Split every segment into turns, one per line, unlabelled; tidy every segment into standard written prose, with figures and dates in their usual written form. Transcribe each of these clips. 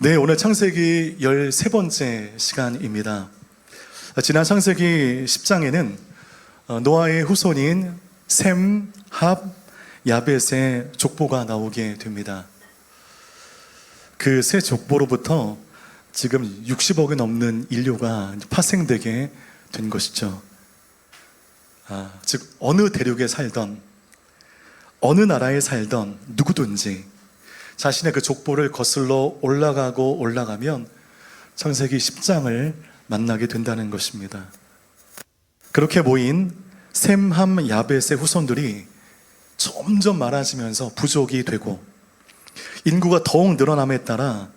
네, 오늘 창세기 13번째 시간입니다. 지난 창세기 10장에는 노아의 후손인 셈, 합, 야벳의 족보가 나오게 됩니다. 그 세 족보로부터 지금 60억이 넘는 인류가 파생되게 된 것이죠. 즉 어느 대륙에 살던, 어느 나라에 살던 누구든지 자신의 그 족보를 거슬러 올라가면 창세기 10장을 만나게 된다는 것입니다. 그렇게 모인 셈, 함, 야벳의 후손들이 점점 많아지면서 부족이 되고 인구가 더욱 늘어남에 따라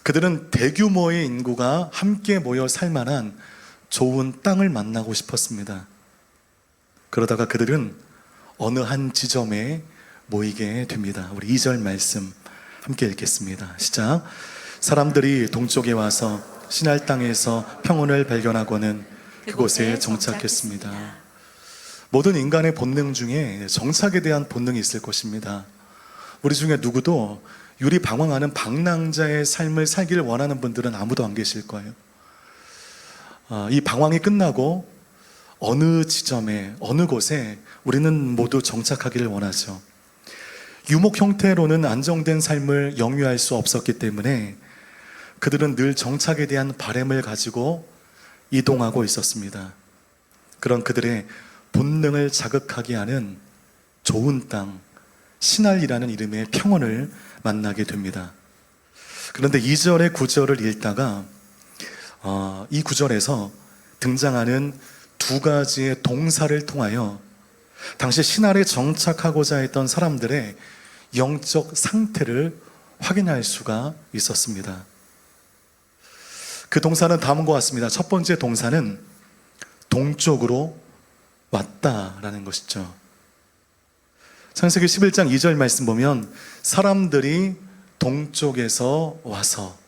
그들은 대규모의 인구가 함께 모여 살만한 좋은 땅을 만나고 싶었습니다. 그러다가 그들은 어느 한 지점에 모이게 됩니다. 우리 2절 말씀 함께 읽겠습니다. 시작. 사람들이 동쪽에 와서 시날 땅에서 평원을 발견하고는 그곳에 정착했습니다. 모든 인간의 본능 중에 정착에 대한 본능이 있을 것입니다. 우리 중에 누구도 유리방황하는 방랑자의 삶을 살기를 원하는 분들은 아무도 안 계실 거예요. 이 방황이 끝나고 어느 지점에, 어느 곳에 우리는 모두 정착하기를 원하죠. 유목 형태로는 안정된 삶을 영위할 수 없었기 때문에 그들은 늘 정착에 대한 바램을 가지고 이동하고 있었습니다. 그런 그들의 본능을 자극하게 하는 좋은 땅, 시날이라는 이름의 평원을 만나게 됩니다. 그런데 2절의 9절을 읽다가 이 9절에서 등장하는 두 가지의 동사를 통하여 당시 시날에 정착하고자 했던 사람들의 영적 상태를 확인할 수가 있었습니다. 그 동사는 다음과 같습니다. 첫 번째 동사는 동쪽으로 왔다라는 것이죠. 창세기 11장 2절 말씀 보면 사람들이 동쪽에서 와서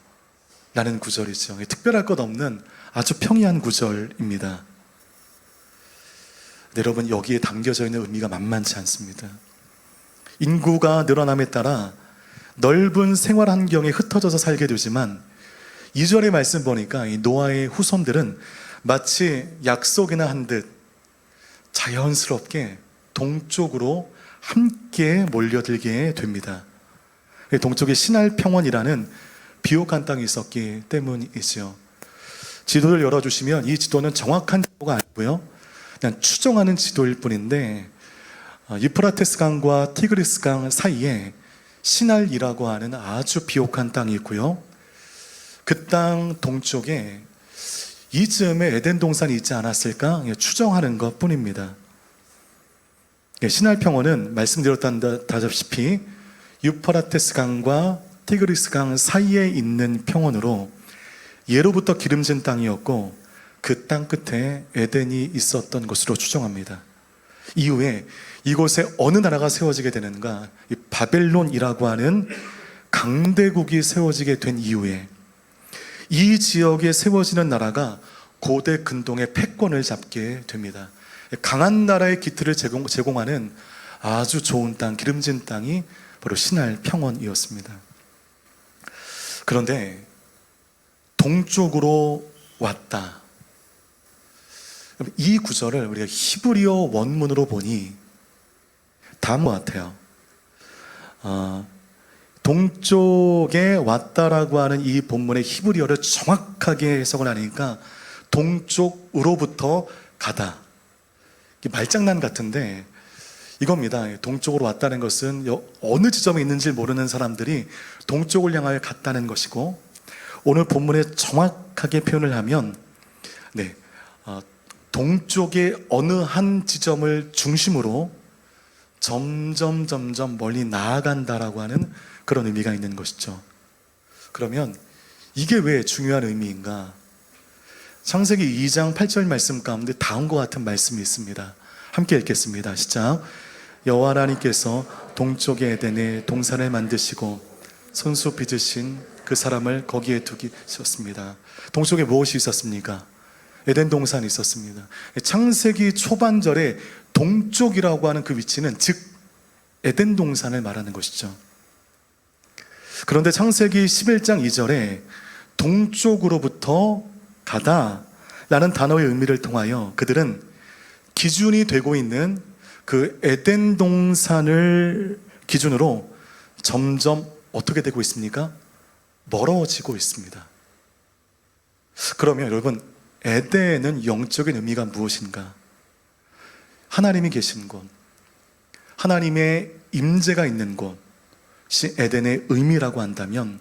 라는 구절이죠. 특별할 것 없는 아주 평이한 구절입니다. 여러분, 여기에 담겨져 있는 의미가 만만치 않습니다. 인구가 늘어남에 따라 넓은 생활 환경에 흩어져서 살게 되지만 2절의 말씀 보니까 이 노아의 후손들은 마치 약속이나 한 듯 자연스럽게 동쪽으로 함께 몰려들게 됩니다. 동쪽에 시날 평원이라는 비옥한 땅이 있었기 때문이죠. 지도를 열어주시면 이 지도는 정확한 지도가 아니고요, 그냥 추정하는 지도일 뿐인데 유프라테스 강과 티그리스 강 사이에 시날이라고 하는 아주 비옥한 땅이 있고요, 그 땅 동쪽에 이쯤에 에덴 동산이 있지 않았을까 추정하는 것 뿐입니다. 시날 평원은 말씀드렸다시피 유프라테스 강과 티그리스 강 사이에 있는 평원으로 예로부터 기름진 땅이었고 그 땅 끝에 에덴이 있었던 것으로 추정합니다. 이후에 이곳에 어느 나라가 세워지게 되는가, 이 바벨론이라고 하는 강대국이 세워지게 된 이후에 이 지역에 세워지는 나라가 고대 근동의 패권을 잡게 됩니다. 강한 나라의 기틀을 제공하는 아주 좋은 땅, 기름진 땅이 바로 시날 평원이었습니다. 그런데 동쪽으로 왔다, 이 구절을 우리가 히브리어 원문으로 보니 다음과 같아요. 동쪽에 왔다라고 하는 이 본문의 히브리어를 정확하게 해석을 하니까 동쪽으로부터 가다, 말장난 같은데 이겁니다. 동쪽으로 왔다는 것은 어느 지점에 있는지 모르는 사람들이 동쪽을 향하여 갔다는 것이고, 오늘 본문에 정확하게 표현을 하면 동쪽의 어느 한 지점을 중심으로 점점 멀리 나아간다라고 하는 그런 의미가 있는 것이죠. 그러면 이게 왜 중요한 의미인가? 창세기 2장 8절 말씀 가운데 다음과 같은 말씀이 있습니다. 함께 읽겠습니다. 시작. 여호와 하나님께서 동쪽의 에덴에 동산을 만드시고 손수 빚으신 그 사람을 거기에 두기셨습니다. 동쪽에 무엇이 있었습니까? 에덴 동산이 있었습니다. 창세기 초반절에 동쪽이라고 하는 그 위치는 즉 에덴 동산을 말하는 것이죠. 그런데 창세기 11장 2절에 동쪽으로부터 가다 라는 단어의 의미를 통하여 그들은 기준이 되고 있는 그 에덴 동산을 기준으로 점점 어떻게 되고 있습니까? 멀어지고 있습니다. 그러면 여러분, 에덴은 영적인 의미가 무엇인가? 하나님이 계신 곳, 하나님의 임재가 있는 곳이 에덴의 의미라고 한다면,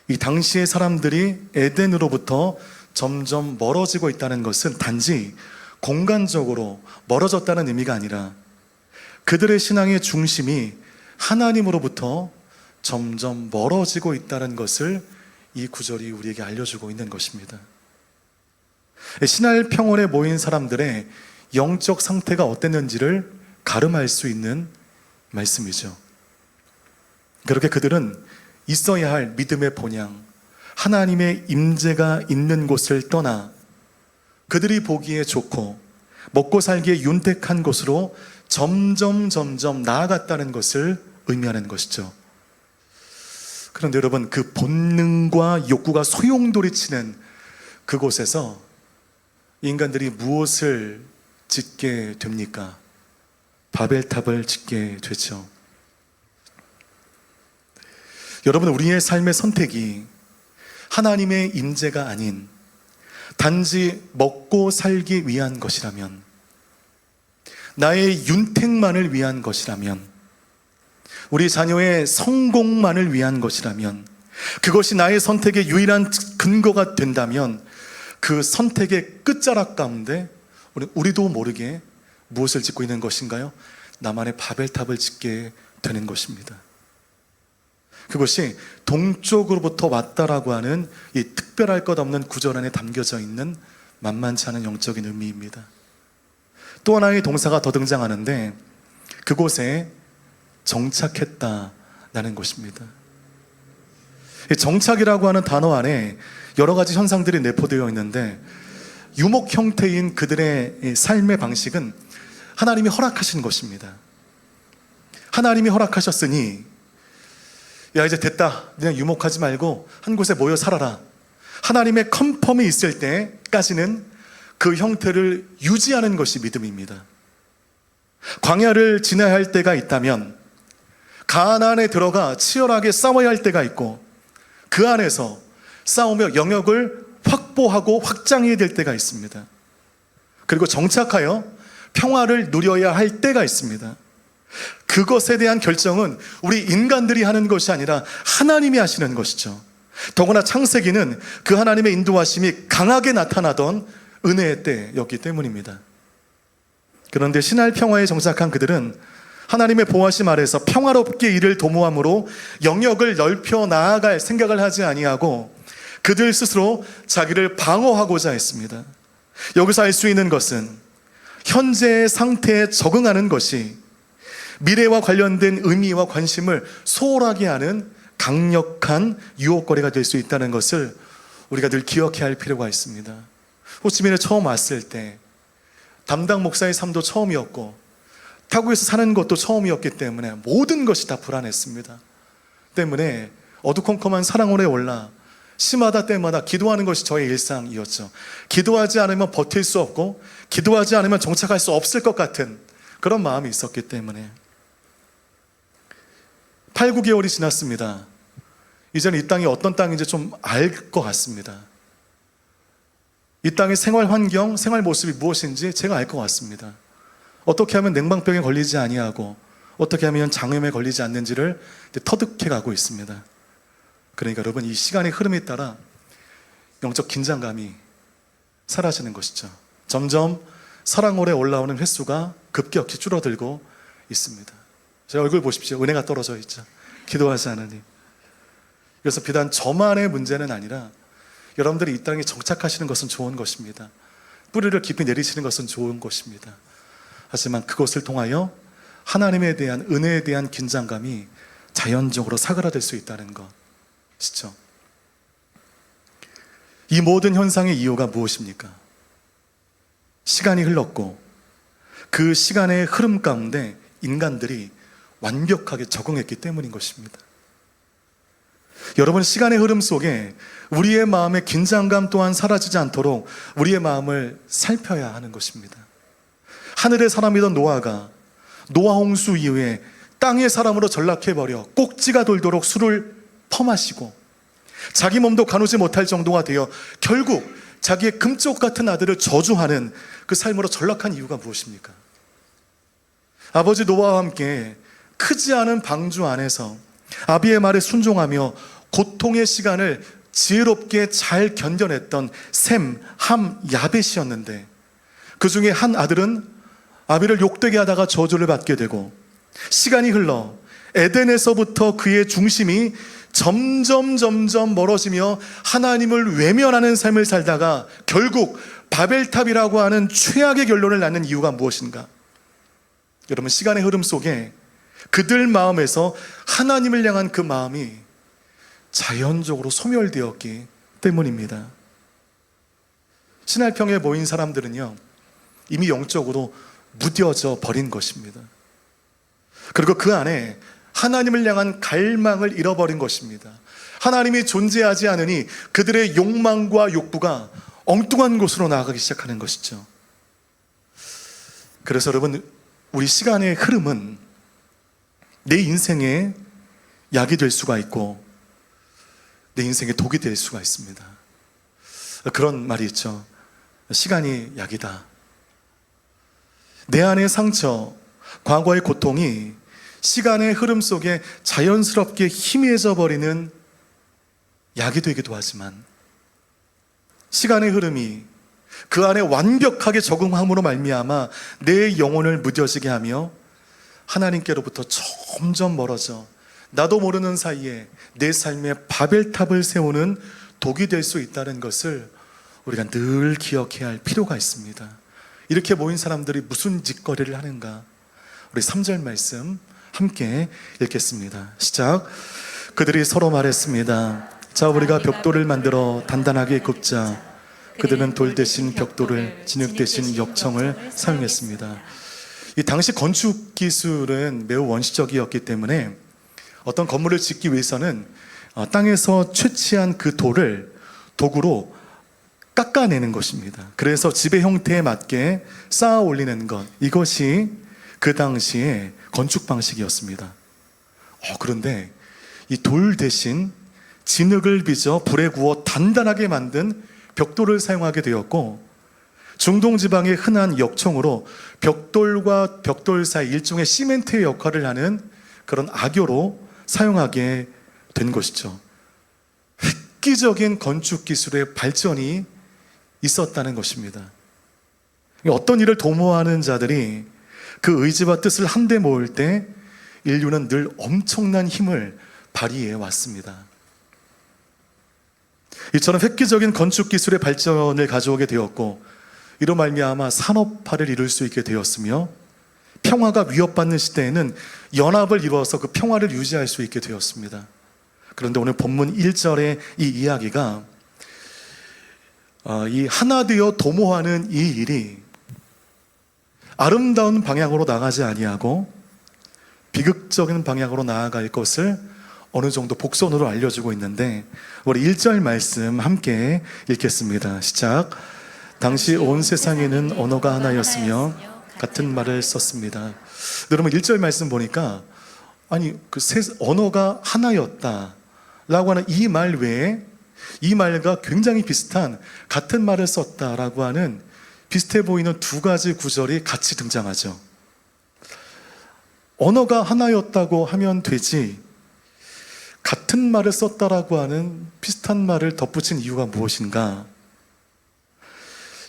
이 당시의 사람들이 에덴으로부터 점점 멀어지고 있다는 것은 단지 공간적으로 멀어졌다는 의미가 아니라 그들의 신앙의 중심이 하나님으로부터 점점 멀어지고 있다는 것을 이 구절이 우리에게 알려주고 있는 것입니다. 신할 평원에 모인 사람들의 영적 상태가 어땠는지를 가름할 수 있는 말씀이죠. 그렇게 그들은 있어야 할 믿음의 본향, 하나님의 임재가 있는 곳을 떠나 그들이 보기에 좋고 먹고 살기에 윤택한 곳으로 점점 나아갔다는 것을 의미하는 것이죠. 그런데 여러분, 그 본능과 욕구가 소용돌이치는 그곳에서 인간들이 무엇을 짓게 됩니까? 바벨탑을 짓게 되죠. 여러분, 우리의 삶의 선택이 하나님의 임재가 아닌 단지 먹고 살기 위한 것이라면, 나의 윤택만을 위한 것이라면, 우리 자녀의 성공만을 위한 것이라면, 그것이 나의 선택의 유일한 근거가 된다면 그 선택의 끝자락 가운데 우리도 모르게 무엇을 짓고 있는 것인가요? 나만의 바벨탑을 짓게 되는 것입니다. 그것이 동쪽으로부터 왔다라고 하는 이 특별할 것 없는 구절 안에 담겨져 있는 만만치 않은 영적인 의미입니다. 또 하나의 동사가 더 등장하는데 그곳에 정착했다라는 것입니다. 정착이라고 하는 단어 안에 여러 가지 현상들이 내포되어 있는데, 유목 형태인 그들의 삶의 방식은 하나님이 허락하신 것입니다. 하나님이 허락하셨으니 야, 이제 됐다, 그냥 유목하지 말고 한 곳에 모여 살아라, 하나님의 컨펌이 있을 때까지는 그 형태를 유지하는 것이 믿음입니다. 광야를 지나야 할 때가 있다면 가나안에 들어가 치열하게 싸워야 할 때가 있고, 그 안에서 싸우며 영역을 확보하고 확장해야 될 때가 있습니다. 그리고 정착하여 평화를 누려야 할 때가 있습니다. 그것에 대한 결정은 우리 인간들이 하는 것이 아니라 하나님이 하시는 것이죠. 더구나 창세기는 그 하나님의 인도하심이 강하게 나타나던 은혜의 때였기 때문입니다. 그런데 신할 평화에 정착한 그들은 하나님의 보호하심 아래서 평화롭게 일을 도모함으로 영역을 넓혀 나아갈 생각을 하지 아니하고 그들 스스로 자기를 방어하고자 했습니다. 여기서 알 수 있는 것은 현재의 상태에 적응하는 것이 미래와 관련된 의미와 관심을 소홀하게 하는 강력한 유혹거리가 될 수 있다는 것을 우리가 늘 기억해야 할 필요가 있습니다. 호치민에 처음 왔을 때 담당 목사의 삶도 처음이었고 타국에서 사는 것도 처음이었기 때문에 모든 것이 다 불안했습니다. 때문에 어두컴컴한 사랑원에 올라 시마다 때마다 기도하는 것이 저의 일상이었죠. 기도하지 않으면 버틸 수 없고 기도하지 않으면 정착할 수 없을 것 같은 그런 마음이 있었기 때문에 8, 9개월이 지났습니다. 이제는 이 땅이 어떤 땅인지 좀 알 것 같습니다. 이 땅의 생활 환경, 생활 모습이 무엇인지 제가 알 것 같습니다. 어떻게 하면 냉방병에 걸리지 아니하고 어떻게 하면 장염에 걸리지 않는지를 터득해 가고 있습니다. 그러니까 여러분, 이 시간의 흐름에 따라 영적 긴장감이 사라지는 것이죠. 점점 사랑홀에 올라오는 횟수가 급격히 줄어들고 있습니다. 제 얼굴 보십시오. 은혜가 떨어져 있죠. 기도하지 않으니. 그래서 비단 저만의 문제는 아니라 여러분들이 이 땅에 정착하시는 것은 좋은 것입니다. 뿌리를 깊이 내리시는 것은 좋은 것입니다. 하지만 그것을 통하여 하나님에 대한 은혜에 대한 긴장감이 자연적으로 사그라들 수 있다는 것이죠. 이 모든 현상의 이유가 무엇입니까? 시간이 흘렀고 그 시간의 흐름 가운데 인간들이 완벽하게 적응했기 때문인 것입니다. 여러분, 시간의 흐름 속에 우리의 마음의 긴장감 또한 사라지지 않도록 우리의 마음을 살펴야 하는 것입니다. 하늘의 사람이던 노아가 노아 홍수 이후에 땅의 사람으로 전락해버려 꼭지가 돌도록 술을 퍼마시고 자기 몸도 가누지 못할 정도가 되어 결국 자기의 금쪽 같은 아들을 저주하는 그 삶으로 전락한 이유가 무엇입니까? 아버지 노아와 함께 크지 않은 방주 안에서 아비의 말에 순종하며 고통의 시간을 지혜롭게 잘 견뎌냈던 셈, 함, 야벳이었는데 그 중에 한 아들은 아비를 욕되게 하다가 저주를 받게 되고 시간이 흘러 에덴에서부터 그의 중심이 점점 멀어지며 하나님을 외면하는 삶을 살다가 결국 바벨탑이라고 하는 최악의 결론을 낳는 이유가 무엇인가? 여러분, 시간의 흐름 속에 그들 마음에서 하나님을 향한 그 마음이 자연적으로 소멸되었기 때문입니다. 신할평에 모인 사람들은요, 이미 영적으로 무뎌져 버린 것입니다. 그리고 그 안에 하나님을 향한 갈망을 잃어버린 것입니다. 하나님이 존재하지 않으니 그들의 욕망과 욕구가 엉뚱한 곳으로 나아가기 시작하는 것이죠. 그래서 여러분, 우리 시간의 흐름은 내 인생의 약이 될 수가 있고 내 인생의 독이 될 수가 있습니다. 그런 말이 있죠. 시간이 약이다. 내 안의 상처, 과거의 고통이 시간의 흐름 속에 자연스럽게 희미해져 버리는 약이 되기도 하지만 시간의 흐름이 그 안에 완벽하게 적응함으로 말미암아 내 영혼을 무뎌지게 하며 하나님께로부터 점점 멀어져 나도 모르는 사이에 내 삶의 바벨탑을 세우는 독이 될 수 있다는 것을 우리가 늘 기억해야 할 필요가 있습니다. 이렇게 모인 사람들이 무슨 짓거리를 하는가? 우리 3절 말씀 함께 읽겠습니다. 시작. 그들이 서로 말했습니다. 자, 우리가 벽돌을 만들어 단단하게 굽자. 그들은 돌 대신 벽돌을, 진흙 대신 역청을 사용했습니다. 이 당시 건축 기술은 매우 원시적이었기 때문에 어떤 건물을 짓기 위해서는 땅에서 채취한 그 돌을 도구로 깎아내는 것입니다. 그래서 집의 형태에 맞게 쌓아 올리는 것, 이것이 그 당시의 건축 방식이었습니다. 그런데 이 돌 대신 진흙을 빚어 불에 구워 단단하게 만든 벽돌을 사용하게 되었고, 중동 지방의 흔한 역청으로 벽돌과 벽돌 사이 일종의 시멘트의 역할을 하는 그런 악교로 사용하게 된 것이죠. 획기적인 건축 기술의 발전이 있었다는 것입니다. 어떤 일을 도모하는 자들이 그 의지와 뜻을 한데 모을 때 인류는 늘 엄청난 힘을 발휘해 왔습니다. 이처럼 획기적인 건축 기술의 발전을 가져오게 되었고, 이로 말미암아 산업화를 이룰 수 있게 되었으며, 평화가 위협받는 시대에는 연합을 이루어서 그 평화를 유지할 수 있게 되었습니다. 그런데 오늘 본문 1절의 이 이야기가 이 하나 되어 도모하는 이 일이 아름다운 방향으로 나가지 아니하고 비극적인 방향으로 나아갈 것을 어느 정도 복선으로 알려주고 있는데, 우리 1절 말씀 함께 읽겠습니다. 시작. 당시 온 세상에는 언어가 하나였으며 같은 말을 썼습니다. 여러분, 1절 말씀 보니까 아니 그 언어가 하나였다 라고 하는 이 말 외에 이 말과 굉장히 비슷한 같은 말을 썼다라고 하는 비슷해 보이는 두 가지 구절이 같이 등장하죠. 언어가 하나였다고 하면 되지 같은 말을 썼다라고 하는 비슷한 말을 덧붙인 이유가 무엇인가?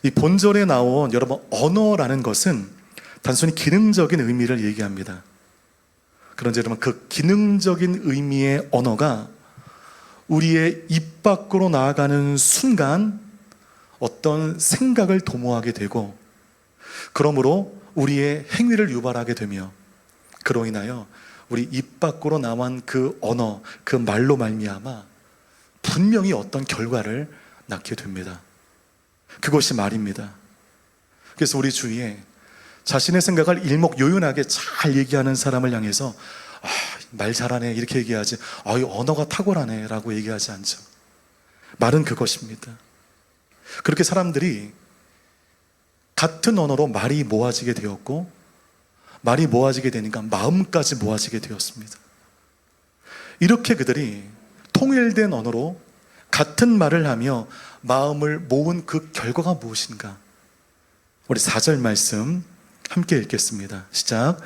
이 본절에 나온 여러분, 언어라는 것은 단순히 기능적인 의미를 얘기합니다. 그런데 여러분, 그 기능적인 의미의 언어가 우리의 입 밖으로 나아가는 순간 어떤 생각을 도모하게 되고, 그러므로 우리의 행위를 유발하게 되며, 그로 인하여 우리 입 밖으로 나온 그 언어, 그 말로 말미암아 분명히 어떤 결과를 낳게 됩니다. 그것이 말입니다. 그래서 우리 주위에 자신의 생각을 일목요연하게 잘 얘기하는 사람을 향해서 말 잘하네 이렇게 얘기하지, 이 언어가 탁월하네 라고 얘기하지 않죠. 말은 그것입니다. 그렇게 사람들이 같은 언어로 말이 모아지게 되었고, 말이 모아지게 되니까 마음까지 모아지게 되었습니다. 이렇게 그들이 통일된 언어로 같은 말을 하며 마음을 모은 그 결과가 무엇인가? 우리 4절 말씀 함께 읽겠습니다. 시작.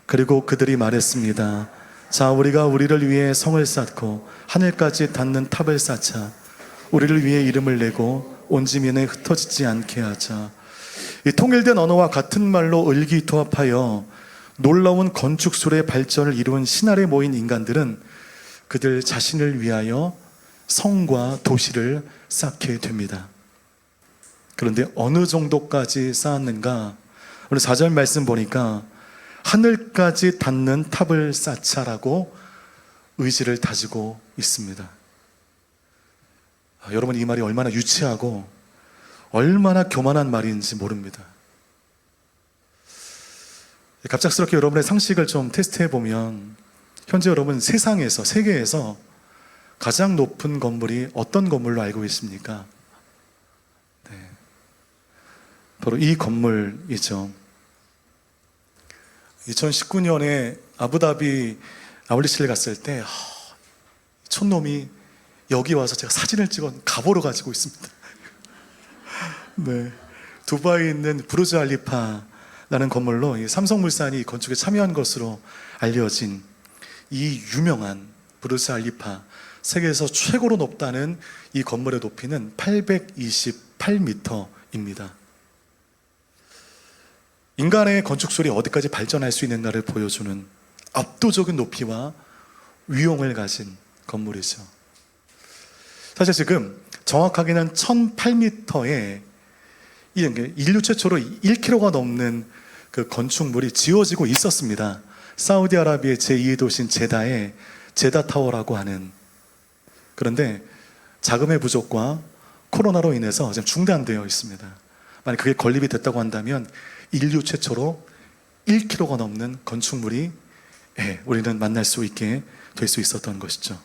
그리고 그들이 말했습니다. 자, 우리가 우리를 위해 성을 쌓고 하늘까지 닿는 탑을 쌓자. 우리를 위해 이름을 내고 온 지면에 흩어지지 않게 하자. 이 통일된 언어와 같은 말로 의기투합하여 놀라운 건축술의 발전을 이룬 신할에 모인 인간들은 그들 자신을 위하여 성과 도시를 쌓게 됩니다. 그런데 어느 정도까지 쌓았는가? 오늘 4절 말씀 보니까 하늘까지 닿는 탑을 쌓자라고 의지를 다지고 있습니다. 여러분, 이 말이 얼마나 유치하고 얼마나 교만한 말인지 모릅니다. 갑작스럽게 여러분의 상식을 좀 테스트해 보면, 현재 여러분 세상에서, 세계에서 가장 높은 건물이 어떤 건물로 알고 계십니까? 네, 바로 이 건물이죠. 2019년에 아부다비 아울리시를 갔을 때 촌놈이 여기 와서 제가 사진을 찍은 갑오로 가지고 있습니다. 네, 두바이에 있는 부르즈 알리파라는 건물로 삼성물산이 건축에 참여한 것으로 알려진 이 유명한 부르즈 알리파, 세계에서 최고로 높다는 이 건물의 높이는 828m입니다. 인간의 건축술이 어디까지 발전할 수 있는가를 보여주는 압도적인 높이와 위용을 가진 건물이죠. 사실 지금 정확하게는 1008m에 인류 최초로 1km가 넘는 그 건축물이 지어지고 있었습니다. 사우디아라비아의 제2의 도시인 제다의 제다타워라고 하는. 그런데 자금의 부족과 코로나로 인해서 지금 중단되어 있습니다. 만약 그게 건립이 됐다고 한다면 인류 최초로 1km가 넘는 건축물이 우리는 만날 수 있게 될 수 있었던 것이죠.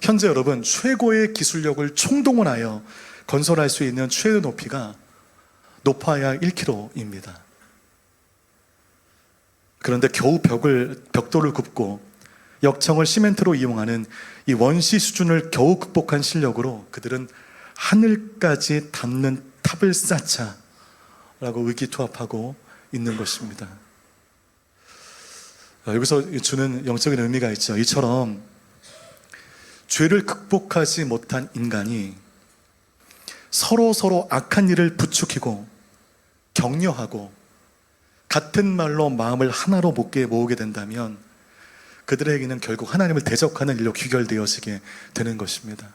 현재 여러분, 최고의 기술력을 총동원하여 건설할 수 있는 최대 높이가 높아야 1km입니다. 그런데 겨우 벽돌을 굽고 역청을 시멘트로 이용하는 이 원시 수준을 겨우 극복한 실력으로 그들은 하늘까지 닿는 탑을 쌓자 라고 의기투합하고 있는 것입니다. 여기서 주는 영적인 의미가 있죠. 이처럼 죄를 극복하지 못한 인간이 서로 악한 일을 부추기고 격려하고 같은 말로 마음을 하나로 모으게 된다면 그들에게는 결국 하나님을 대적하는 일로 귀결되어지게 되는 것입니다.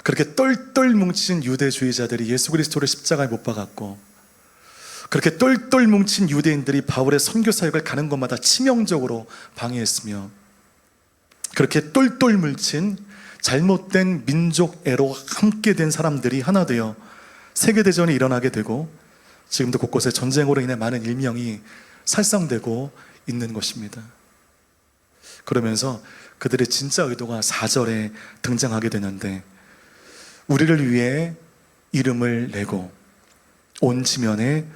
그렇게 똘똘 뭉친 유대주의자들이 예수 그리스도를 십자가에 못 박았고, 그렇게 똘똘 뭉친 유대인들이 바울의 선교 사역을 가는 곳마다 치명적으로 방해했으며, 그렇게 똘똘 뭉친 잘못된 민족애로 함께 된 사람들이 하나 되어 세계대전이 일어나게 되고, 지금도 곳곳에 전쟁으로 인해 많은 일명이 살상되고 있는 것입니다. 그러면서 그들의 진짜 의도가 4절에 등장하게 되는데, 우리를 위해 이름을 내고 온 지면에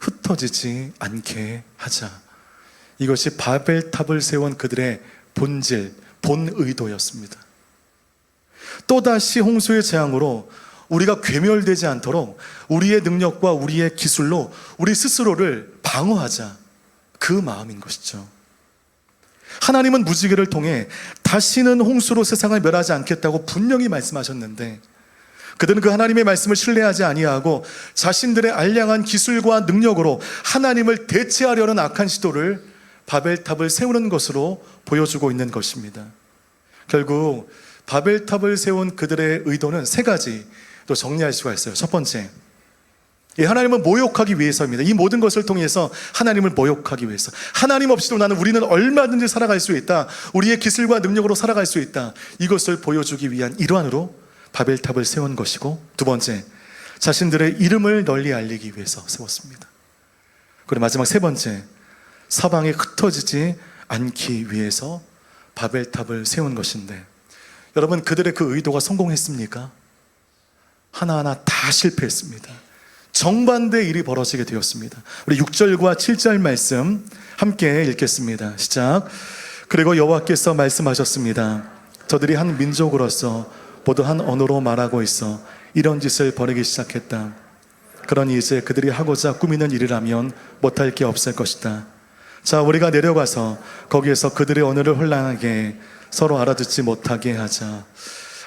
흩어지지 않게 하자. 이것이 바벨탑을 세운 그들의 본질, 본 의도였습니다. 또다시 홍수의 재앙으로 우리가 괴멸되지 않도록 우리의 능력과 우리의 기술로 우리 스스로를 방어하자, 그 마음인 것이죠. 하나님은 무지개를 통해 다시는 홍수로 세상을 멸하지 않겠다고 분명히 말씀하셨는데, 그들은 그 하나님의 말씀을 신뢰하지 아니하고 자신들의 알량한 기술과 능력으로 하나님을 대체하려는 악한 시도를 바벨탑을 세우는 것으로 보여주고 있는 것입니다. 결국 바벨탑을 세운 그들의 의도는 3가지 또 정리할 수가 있어요. 첫 번째, 하나님을 모욕하기 위해서입니다. 이 모든 것을 통해서 하나님을 모욕하기 위해서, 하나님 없이도 우리는 얼마든지 살아갈 수 있다, 우리의 기술과 능력으로 살아갈 수 있다, 이것을 보여주기 위한 일환으로 바벨탑을 세운 것이고, 두 번째, 자신들의 이름을 널리 알리기 위해서 세웠습니다. 그리고 마지막 3번째, 사방에 흩어지지 않기 위해서 바벨탑을 세운 것인데, 여러분, 그들의 그 의도가 성공했습니까? 하나하나 다 실패했습니다. 정반대의 일이 벌어지게 되었습니다. 우리 6절과 7절 말씀 함께 읽겠습니다. 시작. 그리고 여호와께서 말씀하셨습니다. 저들이 한 민족으로서 모두 한 언어로 말하고 있어 이런 짓을 벌이기 시작했다. 그러니 이제 그들이 하고자 꾸미는 일이라면 못할 게 없을 것이다. 자, 우리가 내려가서 거기에서 그들의 언어를 혼란하게 서로 알아듣지 못하게 하자.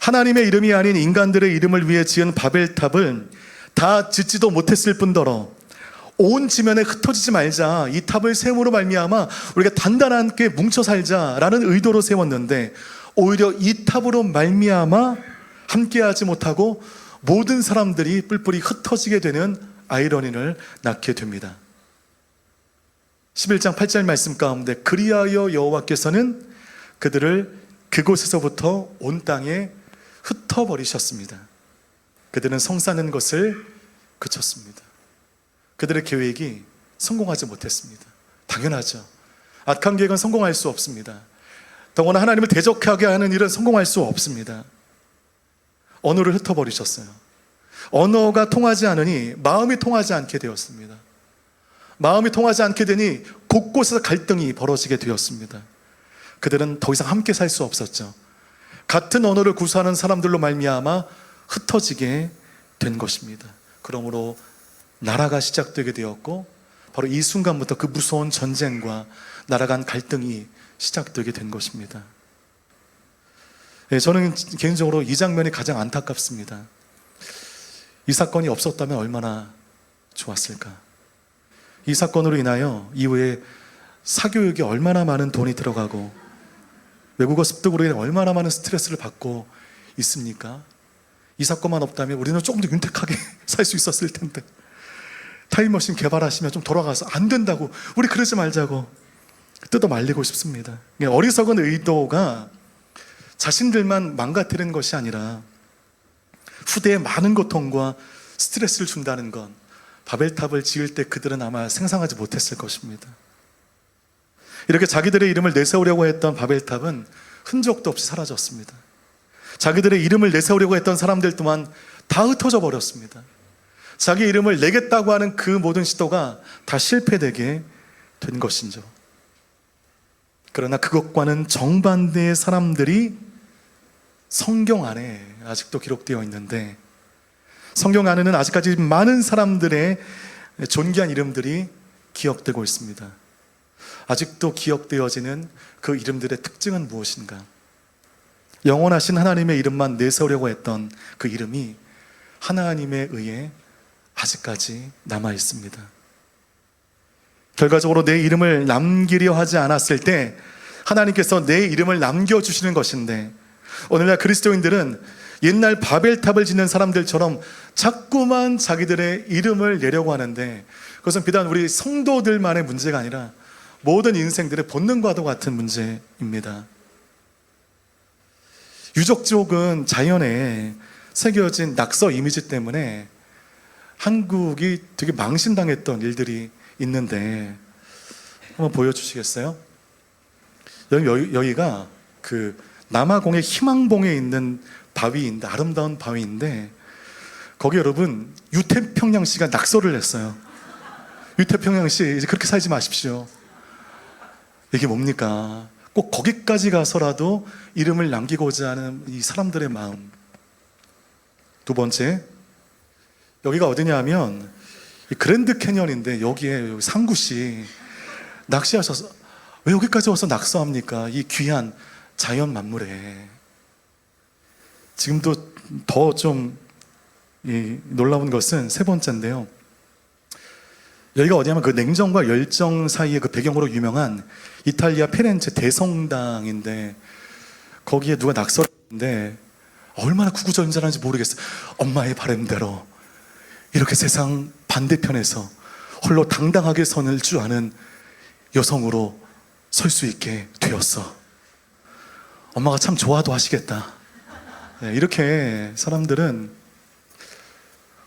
하나님의 이름이 아닌 인간들의 이름을 위해 지은 바벨탑을 다 짓지도 못했을 뿐더러 온 지면에 흩어지지 말자, 이 탑을 세움으로 말미암아 우리가 단단하게 뭉쳐 살자라는 의도로 세웠는데, 오히려 이 탑으로 말미암아 함께하지 못하고 모든 사람들이 뿔뿔이 흩어지게 되는 아이러니를 낳게 됩니다. 11장 8절 말씀 가운데 그리하여 여호와께서는 그들을 그곳에서부터 온 땅에 흩어버리셨습니다. 그들은 성사는 것을 그쳤습니다. 그들의 계획이 성공하지 못했습니다. 당연하죠. 악한 계획은 성공할 수 없습니다. 더구나 하나님을 대적하게 하는 일은 성공할 수 없습니다. 언어를 흩어버리셨어요. 언어가 통하지 않으니 마음이 통하지 않게 되었습니다. 마음이 통하지 않게 되니 곳곳에서 갈등이 벌어지게 되었습니다. 그들은 더 이상 함께 살 수 없었죠. 같은 언어를 구사하는 사람들로 말미암아 흩어지게 된 것입니다. 그러므로 나라가 시작되게 되었고, 바로 이 순간부터 그 무서운 전쟁과 나라 간 갈등이 시작되게 된 것입니다. 저는 개인적으로 이 장면이 가장 안타깝습니다. 이 사건이 없었다면 얼마나 좋았을까. 이 사건으로 인하여 이후에 사교육에 얼마나 많은 돈이 들어가고 외국어 습득으로 인해 얼마나 많은 스트레스를 받고 있습니까? 이 사건만 없다면 우리는 조금 더 윤택하게 살 수 있었을 텐데, 타임머신 개발하시면 좀 돌아가서 안 된다고, 우리 그러지 말자고 뜯어 말리고 싶습니다. 어리석은 의도가 자신들만 망가뜨리는 것이 아니라 후대에 많은 고통과 스트레스를 준다는 건 바벨탑을 지을 때 그들은 아마 생각하지 못했을 것입니다. 이렇게 자기들의 이름을 내세우려고 했던 바벨탑은 흔적도 없이 사라졌습니다. 자기들의 이름을 내세우려고 했던 사람들 또한 다 흩어져 버렸습니다. 자기 이름을 내겠다고 하는 그 모든 시도가 다 실패되게 된 것이죠. 그러나 그것과는 정반대의 사람들이 성경 안에 아직도 기록되어 있는데, 성경 안에는 아직까지 많은 사람들의 존귀한 이름들이 기억되고 있습니다. 아직도 기억되어지는 그 이름들의 특징은 무엇인가? 영원하신 하나님의 이름만 내세우려고 했던 그 이름이 하나님에 의해 아직까지 남아 있습니다. 결과적으로 내 이름을 남기려 하지 않았을 때 하나님께서 내 이름을 남겨주시는 것인데, 오늘날 그리스도인들은 옛날 바벨탑을 짓는 사람들처럼 자꾸만 자기들의 이름을 내려고 하는데, 그것은 비단 우리 성도들만의 문제가 아니라 모든 인생들의 본능과도 같은 문제입니다. 유적지옥은 자연에 새겨진 낙서 이미지 때문에 한국이 되게 망신당했던 일들이 있는데, 한번 보여주시겠어요? 여기가 그 남아공의 희망봉에 있는 바위인데, 아름다운 바위인데, 거기 여러분 유태평양시가 낙서를 했어요. 유태평양시, 이제 그렇게 살지 마십시오. 이게 뭡니까? 꼭 거기까지 가서라도 이름을 남기고자 하는 이 사람들의 마음. 두 번째, 여기가 어디냐 하면 그랜드 캐년인데, 여기에 상구씨 낚시하셔서 왜 여기까지 와서 낙서합니까? 이 귀한 자연 만물에. 지금도 더 좀 놀라운 것은 세 번째인데요. 여기가 어디냐면 그 냉정과 열정 사이의 그 배경으로 유명한 이탈리아 피렌체 대성당인데, 거기에 누가 낙서를 했는데 얼마나 구구절절한지 모르겠어요. 엄마의 바람대로 이렇게 세상 반대편에서 홀로 당당하게 선을 줄 아는 여성으로 설 수 있게 되었어. 엄마가 참 좋아도 하시겠다. 이렇게 사람들은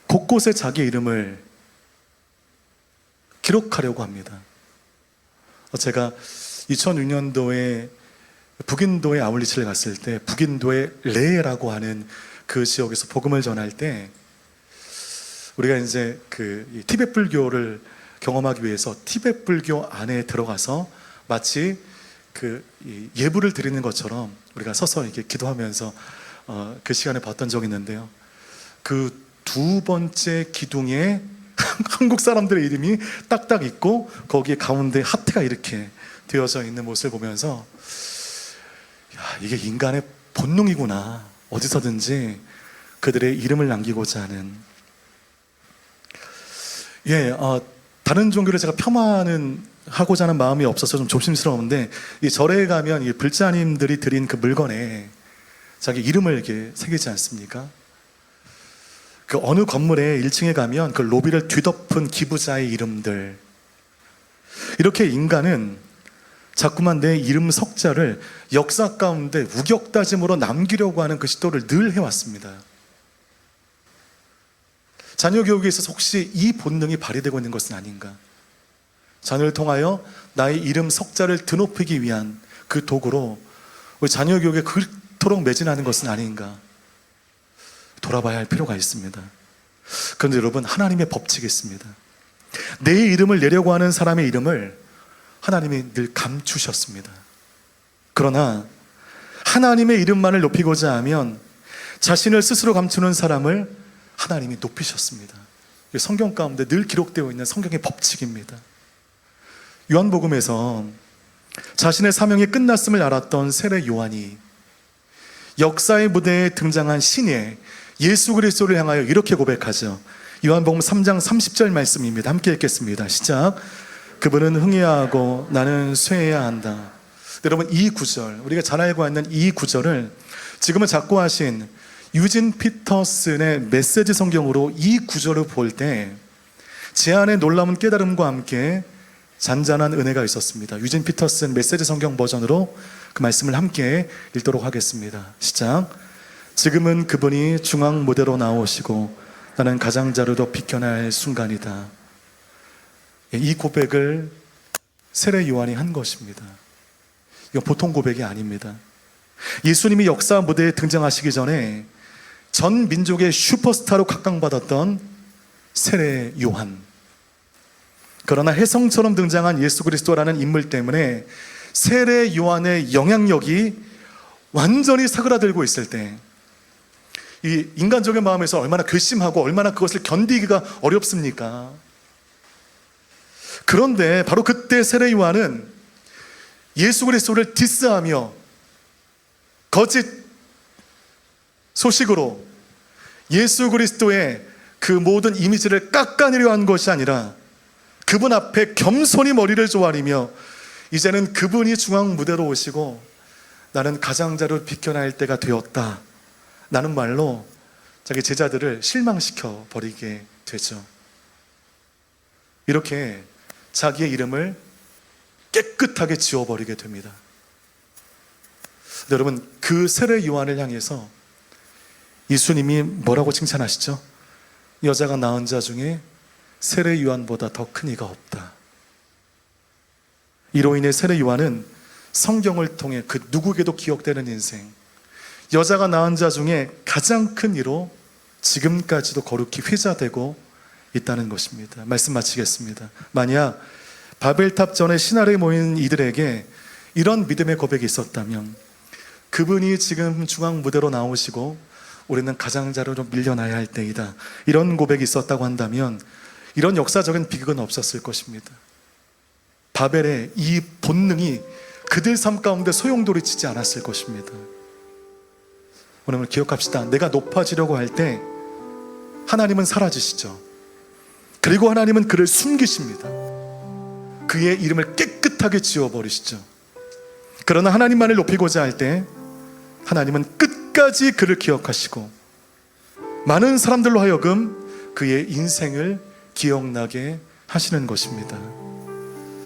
곳곳에 자기 이름을 기록하려고 합니다. 제가 2006년도에 북인도에 아울리치를 갔을 때 북인도의 레라고 하는 그 지역에서 복음을 전할 때 우리가 이제 이 티베트 불교를 경험하기 위해서 티베트 불교 안에 들어가서 마치 이 예불을 드리는 것처럼 우리가 서서 이렇게 기도하면서 그 시간을 봤던 적이 있는데요. 그 두 번째 기둥에 한국 사람들의 이름이 딱딱 있고 거기에 가운데 하트가 이렇게 되어져 있는 모습을 보면서 이게 인간의 본능이구나. 어디서든지 그들의 이름을 남기고자 하는. 다른 종교를 제가 하고자 하는 마음이 없어서 좀 조심스러운데, 이 절에 가면 이 불자님들이 드린 그 물건에 자기 이름을 이렇게 새기지 않습니까? 그 어느 건물에 1층에 가면 그 로비를 뒤덮은 기부자의 이름들. 이렇게 인간은 자꾸만 내 이름 석자를 역사 가운데 우격다짐으로 남기려고 하는 그 시도를 늘 해왔습니다. 자녀 교육에 있어서 혹시 이 본능이 발휘되고 있는 것은 아닌가? 자녀를 통하여 나의 이름 석자를 드높이기 위한 그 도구로 우리 자녀 교육에 그토록 매진하는 것은 아닌가? 돌아봐야 할 필요가 있습니다. 그런데 여러분, 하나님의 법칙이 있습니다. 내 이름을 내려고 하는 사람의 이름을 하나님이 늘 감추셨습니다. 그러나 하나님의 이름만을 높이고자 하면 자신을 스스로 감추는 사람을 하나님이 높이셨습니다. 성경 가운데 늘 기록되어 있는 성경의 법칙입니다. 요한복음에서 자신의 사명이 끝났음을 알았던 세례 요한이 역사의 무대에 등장한 신의 예수 그리스도를 향하여 이렇게 고백하죠. 요한복음 3장 30절 말씀입니다. 함께 읽겠습니다. 시작. 그분은 흥해야 하고 나는 쇠해야 한다. 여러분, 이 구절, 우리가 잘 알고 있는 이 구절을 지금은 작고하신 유진 피터슨의 메시지 성경으로 이 구절을 볼 때 제 안에 놀라운 깨달음과 함께 잔잔한 은혜가 있었습니다. 유진 피터슨 메시지 성경 버전으로 그 말씀을 함께 읽도록 하겠습니다. 시작. 지금은 그분이 중앙 무대로 나오시고 나는 가장자리로 비켜날 순간이다. 이 고백을 세례 요한이 한 것입니다. 이건 보통 고백이 아닙니다. 예수님이 역사 무대에 등장하시기 전에 전 민족의 슈퍼스타로 각광받았던 세례 요한. 그러나 혜성처럼 등장한 예수 그리스도라는 인물 때문에 세례 요한의 영향력이 완전히 사그라들고 있을 때, 이 인간적인 마음에서 얼마나 괘씸하고 얼마나 그것을 견디기가 어렵습니까? 그런데 바로 그때 세례 요한은 예수 그리스도를 디스하며 거짓 소식으로 예수 그리스도의 그 모든 이미지를 깎아내려 한 것이 아니라 그분 앞에 겸손히 머리를 조아리며 이제는 그분이 중앙 무대로 오시고 나는 가장자리를 비켜날 때가 되었다 라는 말로 자기 제자들을 실망시켜 버리게 되죠. 이렇게 자기의 이름을 깨끗하게 지워버리게 됩니다. 여러분, 그 세례 요한을 향해서 예수님이 뭐라고 칭찬하시죠? 여자가 낳은 자 중에 세례 요한보다 더 큰 이가 없다. 이로 인해 세례 요한은 성경을 통해 그 누구에게도 기억되는 인생, 여자가 낳은 자 중에 가장 큰 이로 지금까지도 거룩히 회자되고 있다는 것입니다. 말씀 마치겠습니다. 만약 바벨탑 전에 신하를 모인 이들에게 이런 믿음의 고백이 있었다면, 그분이 지금 중앙 무대로 나오시고 우리는 가장자리로 밀려나야 할 때이다, 이런 고백이 있었다고 한다면 이런 역사적인 비극은 없었을 것입니다. 바벨의 이 본능이 그들 삶 가운데 소용돌이치지 않았을 것입니다. 오늘 기억합시다. 내가 높아지려고 할 때 하나님은 사라지시죠. 그리고 하나님은 그를 숨기십니다. 그의 이름을 깨끗하게 지워버리시죠. 그러나 하나님만을 높이고자 할 때 하나님은 끝까지 그를 기억하시고 많은 사람들로 하여금 그의 인생을 기억나게 하시는 것입니다.